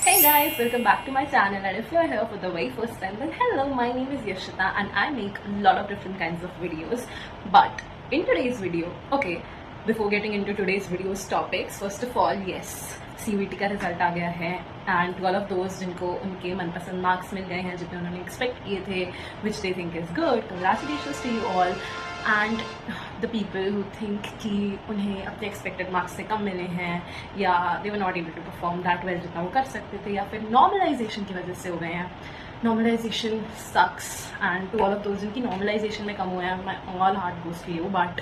Hey guys, welcome back to my channel, and if you are here for the very first time, then hello, my name is Yashita and I make a lot of different kinds of videos. But in today's video, okay, before getting into today's video's topics, first of all, yes, CVT का result आ गया है and to all of दोस्त जिनको उनके मनपसंद marks मिल गए हैं, जितने उन्होंने एक्सपेक्ट किए थे, which they think is good, congratulations to you all. And the people who think कि उन्हें अपने एक्सपेक्टेड मार्क्स से कम मिले हैं या they were not able to perform that well जितना वो कर सकते थे, या फिर नॉर्मलाइजेशन की वजह से हो गए हैं. Normalisation sucks and to all of those जिनकी नॉर्मलाइजेशन में कम हुए हैं, my all heart goes to you, but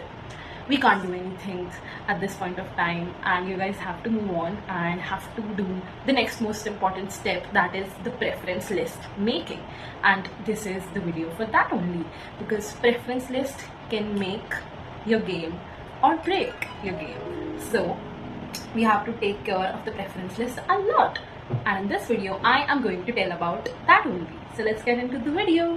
we can't do anything at this point of time, and you guys have to move on and have to do the next most important step, that is the preference list making. And this is the video for that only, because preference list can make your game or break your game. So we have to take care of the preference list a lot, and in this video I am going to tell about that only. So let's get into the video.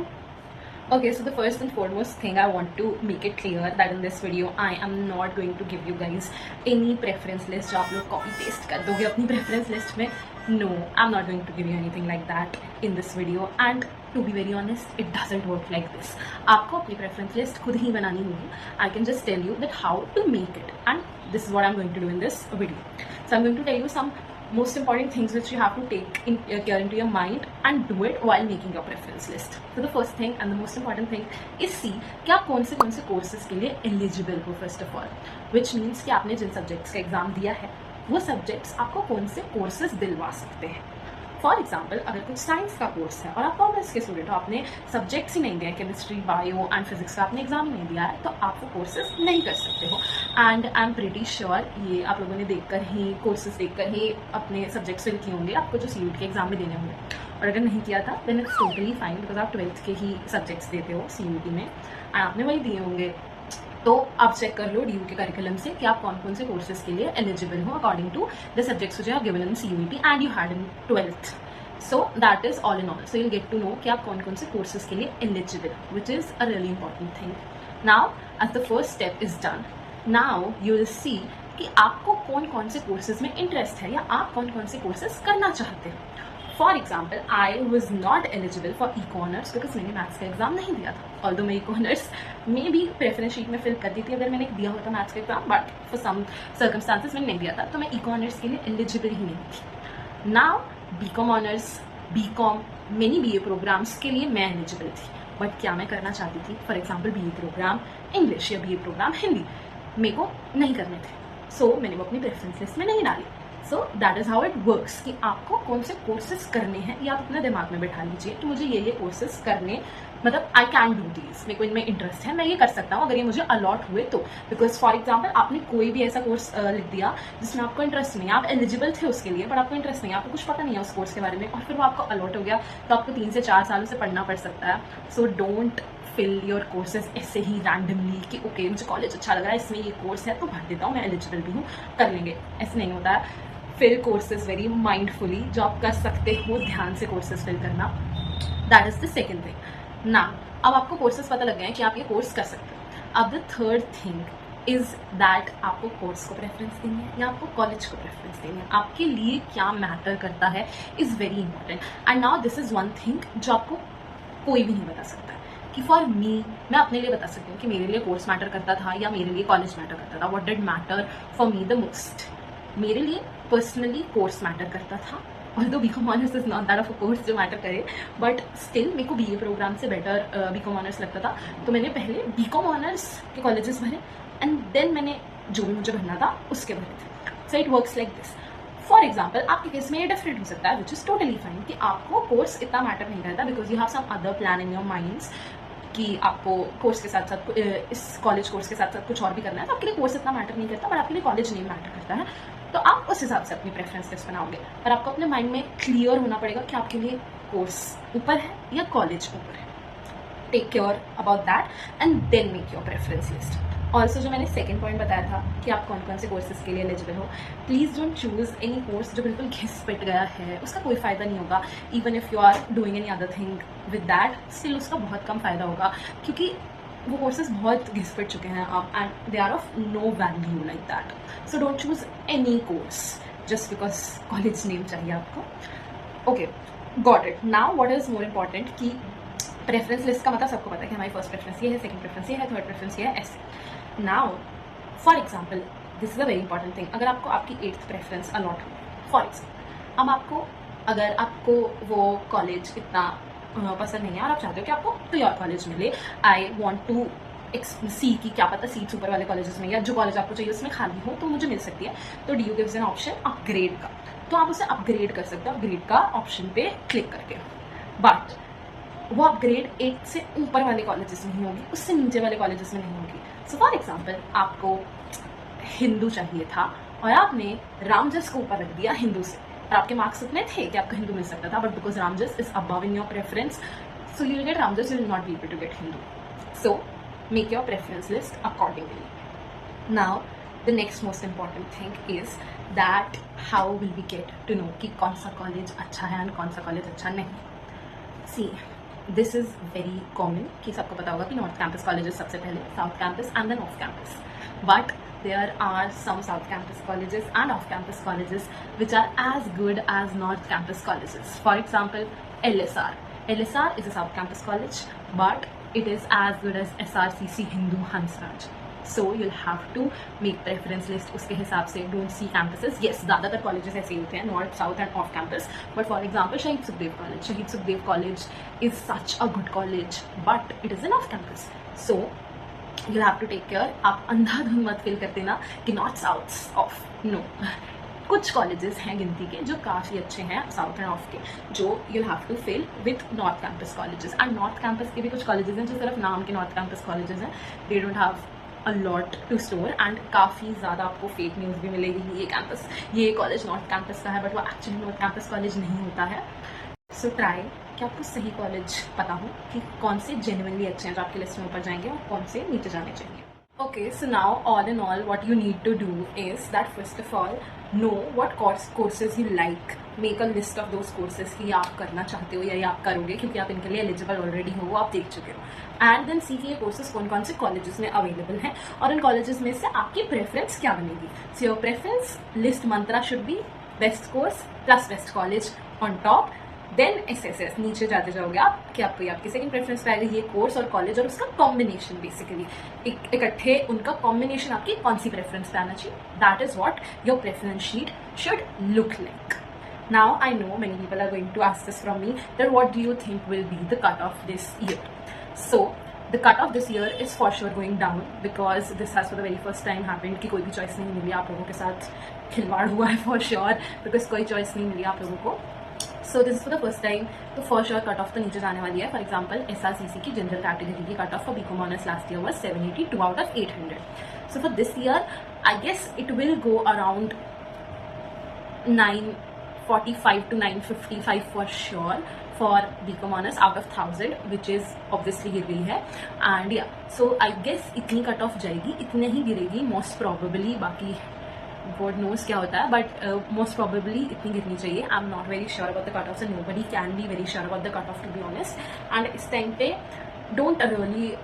Okay, so the first and foremost thing I want to make it clear that in this video I am not going to give you guys any preference list जो आप लोग copy paste कर दोगे अपनी preference list में. No, I'm not going to give you anything like that in this video, and to be very honest, it doesn't work like this. आपको अपनी preference list खुद ही बनानी होगी. I can just tell you that how to make it, and this is what I'm going to do in this video. So I'm going to tell you some most important things which you have to take care into your mind and do it while making your preference list. So the first thing and the most important thing is see कि आप कौन से courses के लिए eligible हो first of all, which means कि आपने जिन subjects का exam दिया है वो subjects आपको कौन से courses दिलवा सकते हैं. फॉर एग्जाम्पल, अगर कुछ साइंस का कोर्स है और आप कॉमर्स के स्टूडेंट हो, आपने सब्जेक्ट्स ही नहीं दिए, केमिस्ट्री, बायो एंड फिजिक्स का आपने एग्जाम ही नहीं दिया है, तो आप वो कोर्सेज नहीं कर सकते हो. And I am pretty sure ये आप लोगों ने देखकर ही कोर्सेज देखकर ही अपने सब्जेक्ट्स फिल किए होंगे आपको जो CUET के एग्जाम में देने होंगे. और अगर नहीं किया था then it's totally fine, because आप 12th के ही सब्जेक्ट्स देते हो CUET में एंड आपने वही दिए होंगे. तो आप चेक कर लो DU के करिकुलम से कि आप कौन कौन से कोर्सेज के लिए एलिजिबल हो according to the subjects which are given in CUET and you had in 12th. So that is all in all. So you'll get to know कि आप कौन कौन से courses के लिए eligible, which is a really important thing. Now, as the first step is done, now you will see कि आपको कौन कौन से courses में interest है या आप कौन कौन से courses करना चाहते हो. For example, I was not eligible for Eco-Honors because मैंने मैथ्स का एग्जाम नहीं दिया था. Although मैं Eco-Honors में भी प्रेफरेंस शीट में फिल कर दी थी अगर मैंने दिया होता मैथ्स का exam, but for some circumstances मैंने नहीं दिया था, तो मैं Eco-Honors के लिए एलिजिबल ही नहीं थी. Now BCom honours, BCom, many BA programmes के लिए मैं एलिजिबल थी, बट क्या मैं करना चाहती थी, for example BA programme English या BA प्रोग्राम हिंदी मेरे को नहीं करने थे, सो मैंने वो अपनी प्रेफरेंस लिस्ट में नहीं डाली. So that is how it works कि आपको कौन से कोर्सेज करने हैं या आप अपने दिमाग में बैठा लीजिए कि मुझे ये कोर्सेज करने, मतलब आई कैन डू दीज, मेरे को इनमें इंटरेस्ट है, मैं ये कर सकता हूँ अगर ये मुझे अलॉट हुए तो. बिकॉज फॉर एग्जाम्पल आपने कोई भी ऐसा कोर्स लिख दिया जिसमें आपको इंटरेस्ट नहीं है, आप एलिजिबल थे उसके लिए बट आपको इंटरेस्ट नहीं है, आपको कुछ पता नहीं है उस कोर्स के बारे में, और फिर वो आपको अलॉट हो गया, तो आपको 3 से 4 सालों से पढ़ना पड़ सकता है. So don't fill your courses ऐसे ही रैंडमली कि ओके मुझे कॉलेज अच्छा लग रहा है, इसमें ये कोर्स है तो भर देता हूँ, मैं एलिजिबल भी हूँ, कर लेंगे. ऐसे नहीं होता है. फिल कोर्सेज वेरी माइंडफुली, जो आप कर सकते हो ध्यान से कोर्सेज फिल करना, that is the second thing. ना अब आपको कोर्सेज पता लग गए हैं कि आप ये कोर्स कर सकते हो. अब the third thing is that आपको कोर्स को प्रेफरेंस देनी है या आपको कॉलेज को प्रेफरेंस देनी है, आपके लिए क्या मैटर करता है is very important. And now this is one thing जो आपको कोई भी नहीं बता सकता है कि फॉर मी, मैं अपने लिए बता सकती हूँ कि मेरे लिए कोर्स मैटर करता था या मेरे लिए कॉलेज मैटर करता था. What did matter for me the most, मेरे लिए पर्सनली कोर्स मैटर करता था. Although BCom honours is not that of a course जो मैटर करे, बट स्टिल मेरे को BA प्रोग्राम से बेटर BCom ऑनर्स लगता था, तो मैंने पहले BCom ऑनर्स के कॉलेजेस भरे एंड देन मैंने जो भी मुझे भरना था उसके भरे थे. So it works like this. For example आपके केस में ये डिफरेंट हो सकता है, विच इज टोटली फाइन कि आपको कोर्स इतना मैटर नहीं करता because you have some other plan in your minds कि आपको कोर्स के साथ साथ इस कॉलेज कोर्स के साथ साथ कुछ और भी करना है, तो आपके लिए कोर्स इतना मैटर नहीं करता, बट आपके लिए कॉलेज नहीं मैटर करता है, तो आप उस हिसाब से अपनी प्रेफरेंस लिस्ट बनाओगे. पर आपको अपने माइंड में क्लियर होना पड़ेगा कि आपके लिए कोर्स ऊपर है या कॉलेज ऊपर है. Take care about that and then make your preference list. Also जो मैंने सेकेंड पॉइंट बताया था कि आप कौन कौन से कोर्सेज के लिए एलिजिबल हो, please don't choose any course जो बिल्कुल घिस पिट गया है, उसका कोई फ़ायदा नहीं होगा. Even if you are doing any other thing with that, still उसका बहुत कम फ़ायदा होगा क्योंकि वो कोर्सेज बहुत घिस पिट चुके हैं आप, and they are of no value like that. So don't choose any course just because college name चाहिए आपको. Okay, got it. Now what is more important कि प्रेफरेंस लिस्ट का मतलब सबको पता है कि हमारी फर्स्ट प्रेफरेंस ये है, सेकंड प्रेफरेंस ये है, थर्ड प्रेफरेंस ये है, ऐसे. Now for example, this is a very important thing. अगर आपको आपकी 8th प्रेफरेंस अलॉट हो, फॉर एग्जाम्पल, अब आपको अगर आपको वो कॉलेज इतना पसंद नहीं है और आप चाहते हो कि आपको कोई और कॉलेज मिले, आई वॉन्ट टू सी की क्या पता सीट्स ऊपर वाले कॉलेजेस में या जो कॉलेज आपको चाहिए उसमें खाली हो तो मुझे मिल सकती है, तो D you gives an option upgrade का. तो आप उसे अपग्रेड कर सकते हो अपग्रेड का ऑप्शन पे क्लिक करके. बट वो अपग्रेड 8 से ऊपर वाले कॉलेजेस में ही होगी, उससे नीचे वाले कॉलेजेस में नहीं होगी. सो फॉर एग्जाम्पल, आपको हिंदू चाहिए था और आपने रामजस को ऊपर रख दिया हिंदू से, और आपके मार्क्स इतने थे कि आपको हिंदू मिल सकता था, but because Ramjas is above in your preference, so you will get Ramjas, you will not be able to get Hindu. So make your preference list accordingly. Now the next most important thing is that how will we get to know कि कौन सा college अच्छा है and कौन सा college अच्छा नहीं. See, this is very common कि सबको पता होगा कि नॉर्थ कैंपस कॉलेजेस सबसे पहले, south campus and then off campus. But there are some south campus colleges and off campus colleges which are as good as north campus colleges. For example, LSR. LSR is a south campus college, but it is as good as SRCC Hindu Hansraj. So you'll have to make preference list उसके हिसाब से. Don't see campuses. Yes, ज़्यादातर colleges ऐसे होते हैं, north, south and off campus. But for example, Shahid Sukhdev College. Shahid Sukhdev College is such a good college, but it is an off campus. So you'll have to take care. आप अंधाधुन मत feel करते ना कि north south of. No, कुछ colleges हैं गिनती के जो काफ़ी अच्छे हैं साउथ एंड ऑफ के, जो you'll have to fill with north campus colleges. And north campus के भी कुछ कॉलेजेस हैं जो सिर्फ नाम के नॉर्थ कैंपस कॉलेजेस हैं. They don't have a lot to store and काफ़ी ज़्यादा आपको फेक न्यूज़ भी मिलेगी. ये कॉलेज नॉर्थ कैंपस का है बट वो एक्चुअली नॉर्थ कैंपस कॉलेज नहीं होता है. सो ट्राई कि आपको सही कॉलेज पता हो कि कौन से जेन्युइनली अच्छे हैं जो आपकी लिस्ट में ऊपर जाएंगे और कौन से नीचे जाने चाहिए. Okay, so now all in all what you need to do is that first of all know what courses you like. Make a list of those courses कि आप करना चाहते हो या ये आप करोगे क्योंकि आप इनके लिए एलिजिबल ऑलरेडी हो, वो आप देख चुके हो. एंड देन सी कि ये कोर्सेज कौन कौन से कॉलेजेस में अवेलेबल हैं और इन कॉलेजेस में से आपकी प्रेफरेंस क्या बनेगी. So your preference list mantra should be best course plus best college on top, then SSS. नीचे जाते जाओगे आप कि आपको आपकी सेकंड प्रेफरेंस पे आएगा ये कोर्स और कॉलेज और उसका कॉम्बिनेशन. बेसिकली इकट्ठे उनका कॉम्बिनेशन आपकी कौन सी प्रेफरेंस पे आना चाहिए. That is what your preference sheet should look like. Now I know many people are going to ask this from me that what do you think will be the cut off this year. So the cut off this year is for sure going down because this has for the very first time happened कि कोई भी choice नहीं मिली आप लोगों के साथ, खिलवाड़ हुआ है for sure because कोई चॉइस नहीं मिली आप लोगों को. So this is for the first time, तो फॉर श्योर कट ऑफ तो नीचे जाने वाली है. फॉर एग्जाम्पल SRCC की जनरल कैटेगरी की cut off for BCom honours last year was 782 out of 800. So for this year I guess it will go around 945 to 955 for sure for BCom honors out of 1000, which is obviously गिर गई है. And yeah so I guess इतनी cut off जाएगी, इतने ही गिरेगी most probably. बाकी God knows क्या होता है, बट मोस्ट प्रोबेबली इतनी गिरनी चाहिए. I am not very sure about the cut off, and nobody can be very sure about the cut off to be honest. And इस टाइम पे don't really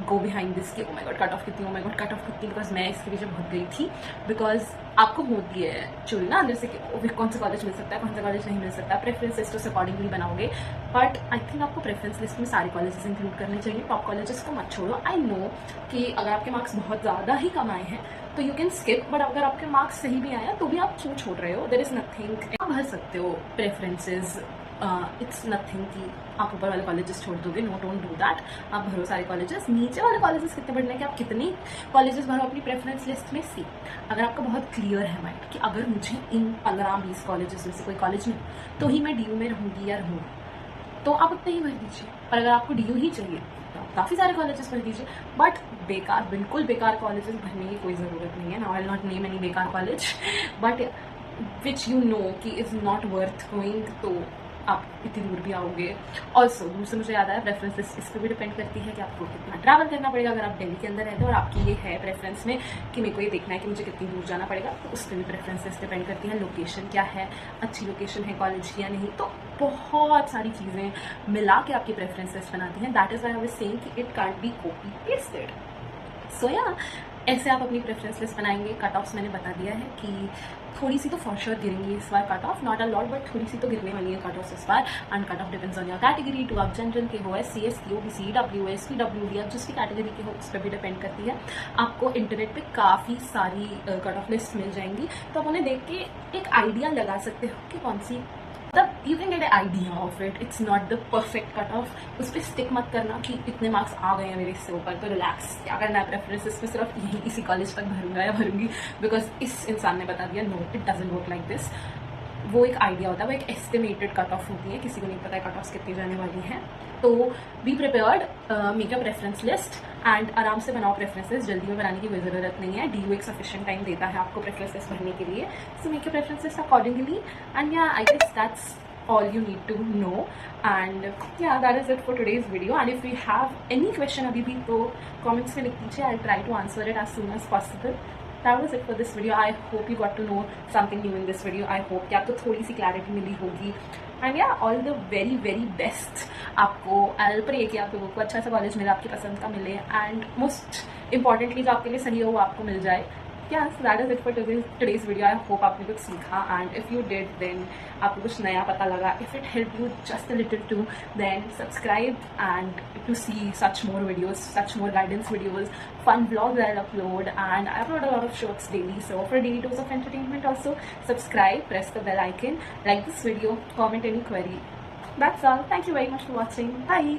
go behind this कि oh my God cut off कितनी, oh my God cut off कितनी, because मैं इसके पीछे बहुत गई थी. बिकॉज आपको होती है चुन ना अंदर से कि कौन सा कॉलेज मिल सकता है, कौन सा कॉलेज नहीं मिल सकता. प्रेफरेंस लिस्ट उस अकॉर्डिंगली बनाओगे, बट आई थिंक आपको प्रेफरेंस लिस्ट में सारे कॉलेजेस इंक्लूड करने चाहिए. टॉप कॉलेजेस को मत छोड़ो. आई नो कि अगर आपके मार्क्स बहुत ज़्यादा ही कम आए हैं तो यू कैन स्किप, बट अगर आपके मार्क्स सही भी आए हैं तो भी आप क्यों छोड़ रहे हो. देयर इज नथिंग, आप भर सकते हो प्रेफरेंसेज. इट्स नथिंग कि आप ऊपर वाले कॉलेजेस छोड़ दोगे. No, don't do that. आप भरो सारे कॉलेजेस. नीचे वाले कॉलेजेस कितने बढ़ने के आप कितनी कॉलेजेस भरो अपनी प्रेफरेंस लिस्ट में. सी, अगर आपका बहुत क्लियर है माइंड कि अगर मुझे इन 15-20 कॉलेजेस में से कोई कॉलेज मिले तो ही मैं DU में रहूँगी या रहूँगा, तो आप उतने ही भर दीजिए. पर अगर आपको DU ही चाहिए तो आप काफ़ी सारे कॉलेजेस भर दीजिए. बट बेकार, बिल्कुल बेकार कॉलेजेस भरने की कोई ज़रूरत नहीं है. Now I will not name any बेकार college, but which you know कि इज़ नॉट वर्थ गोइंग, तो आप इतनी दूर भी आओगे. ऑल्सो दूर से मुझे याद आया, प्रेफरेंस इस पर भी डिपेंड करती है कि आपको कितना ट्रैवल करना पड़ेगा. अगर आप दिल्ली के अंदर रहते हो और आपकी ये है प्रेफरेंस में कि मेरे को ये देखना है कि मुझे कितनी दूर जाना पड़ेगा, तो उस पर भी प्रेफरेंसेस डिपेंड करती हैं. लोकेशन क्या है, अच्छी लोकेशन है कॉलेज की या नहीं, तो बहुत सारी चीज़ें मिला के आपकी प्रेफरेंसेस बनाती हैं. That is why I was saying कि it can't be copy pasted. So yeah ऐसे आप अपनी प्रेफरेंस लिस्ट बनाएंगे. कट ऑफ्स मैंने बता दिया है कि थोड़ी सी तो फॉर श्योर गिरेंगी इस बार cut off, not a lot but थोड़ी सी तो गिरने वाली है कट ऑफ इस बार. And cut off depends on your category. टू आप जनरल के हो, एस सी एस की, ओबीसी, डब्ल्यूएस, पीडब्ल्यूडी, आप जिस भी कैटेगरी के हो उस पर भी डिपेंड करती है. आपको इंटरनेट पे काफ़ी सारी कट ऑफ लिस्ट मिल जाएंगी, तो आप उन्हें देख के एक आइडिया लगा सकते हो कि कौन सी, मतलब you can get A idea of it. It's not the perfect cut off. उस पर स्टिक मत करना कि इतने मार्क्स आ गए हैं मेरे इससे ऊपर तो रिलैक्स. क्या करना है, प्रेफरेंसेस में सिर्फ यही इसी कॉलेज तक भरूंगा या भरूंगी बिकॉज इस इंसान ने बता दिया. No, it doesn't work like this. वो एक आइडिया होता है, वो एक एस्टिमेटेड कट ऑफ होती है, किसी को नहीं पता है कट ऑफ कितनी जाने वाली हैं. तो be prepared, make a preference list and आराम से बनाओ प्रेफरेंसेस. जल्दी में बनाने की कोई ज़रूरत नहीं है. DU एक सफिशिएंट टाइम देता है आपको प्रेफरेंसेस भरने के लिए. So make a preferences accordingly and yeah I guess that's all you need to know. And yeah, that is it for today's video. And if we have any question abhi bhi to comments mein likh dijiye. I'll try to answer it as soon as possible. That was it for this video. I hope you got to know something new in this video. I hope कि आपको थोड़ी सी clarity मिली होगी. And yeah, all the very very best. आपको I'll pray कि आप लोगों को अच्छा सा कॉलेज मिले, आपकी पसंद का मिले, and most importantly जो आपके लिए सही हो वो आपको मिल जाए. Yeah, so that is it for today's video. I hope आपने कुछ सीखा, and if you did then आपको कुछ नया पता लगा. If it helped you just a little too, then subscribe and to see such more videos, such more guidance videos, fun vlogs I'll upload, and I upload a lot of shorts daily. So for a daily dose of entertainment also, subscribe, press the bell icon, like this video, comment any query. That's all. Thank you very much for watching. Bye.